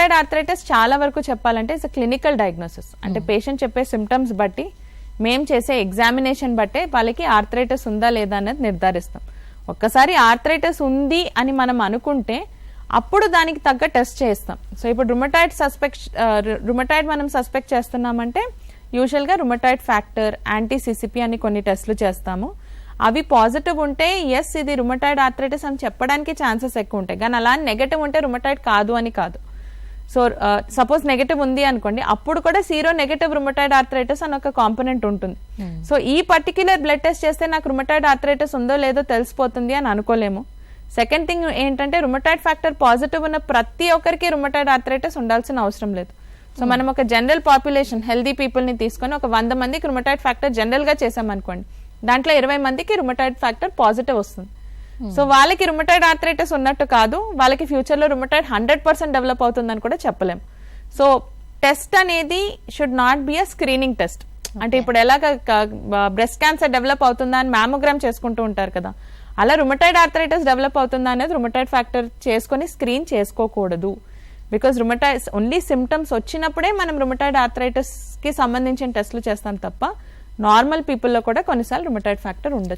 Rheumatoid arthritis చాలా వరకు చెప్పాలంటే ఇట్స్ క్లినికల్ డయాగ్నోసిస్. అంటే పేషెంట్ చెప్పే సిమ్టమ్స్ బట్టి, మేము చేసే ఎగ్జామినేషన్ బట్టే వాళ్ళకి ఆర్థరైటిస్ ఉందా లేదా అనేది నిర్ధారిస్తాం. ఒక్కసారి ఆర్థరైటిస్ ఉంది అని మనం అనుకుంటే అప్పుడు దానికి తగ్గ టెస్ట్ చేస్తాం. సో ఇప్పుడు రుమటాయిడ్ మనం సస్పెక్ట్ చేస్తున్నామంటే యూజువల్గా రుమటాయిడ్ ఫ్యాక్టర్, యాంటీ సిసిపి అని కొన్ని టెస్ట్లు చేస్తాము. అవి పాజిటివ్ ఉంటే ఎస్ ఇది రుమటాయిడ్ ఆర్థరైటిస్ అని చెప్పడానికి ఛాన్సెస్ ఎక్కువ ఉంటాయి. కానీ అలా నెగటివ్ ఉంటే రుమటాయిడ్ కాదు అని కాదు. సో సపోజ్ నెగటివ్ ఉంది అనుకోండి, అప్పుడు కూడా సీరో నెగటివ్ రుమటాయిడ్ ఆర్థరైటిస్ అని ఒక కాంపోనెంట్ ఉంటుంది. సో ఈ పర్టిక్యులర్ బ్లడ్ టెస్ట్ చేస్తే నాకు రుమటాయిడ్ ఆర్థరైటిస్ ఉందో లేదో తెలిసిపోతుంది అని అనుకోలేము. సెకండ్ థింగ్ ఏంటంటే రుమటాయిడ్ ఫ్యాక్టర్ పాజిటివ్ ఉన్న ప్రతి ఒక్కరికి రుమటాయిడ్ ఆర్థరైటిస్ ఉండాల్సిన అవసరం లేదు. సో మనం ఒక జనరల్ పాపులేషన్ హెల్దీ పీపుల్ ని తీసుకొని ఒక 100 మందికి రుమటాయిడ్ ఫ్యాక్టర్ జనరల్ గా చేసామనుకోండి, దాంట్లో 20 మందికి రుమటాయిడ్ ఫ్యాక్టర్ పాజిటివ్ వస్తుంది. సో వాళ్ళకి రుమటాయిడ్ ఆర్థరైటిస్ ఉన్నట్టు కాదు, వాళ్ళకి ఫ్యూచర్ లో రుమటాయిడ్ 100% డెవలప్ అవుతుందని కూడా చెప్పలేం. సో టెస్ట్ అనేది should not be a screening test. అంటే ఇప్పుడు ఎలాగ బ్రెస్ట్ క్యాన్సర్ డెవలప్ అవుతుందా అని మ్యామోగ్రామ్ చేసుకుంటూ ఉంటారు కదా, అలా రుమటాయిడ్ ఆర్థరైటిస్ డెవలప్ అవుతుందా అనేది రుమటాయిడ్ ఫ్యాక్టర్ చేసుకొని స్క్రీన్ చేసుకోకూడదు. బికాస్ రుమటాయిడ్ ఓన్లీ సిమ్టమ్స్ వచ్చినప్పుడే మనం రుమటాయిడ్ ఆర్థరైటిస్ కి సంబంధించిన టెస్ట్లు చేస్తాం తప్ప నార్మల్ పీపుల్లో కూడా కొన్నిసార్లు రుమటాయిడ్ ఫ్యాక్టర్ ఉండదు.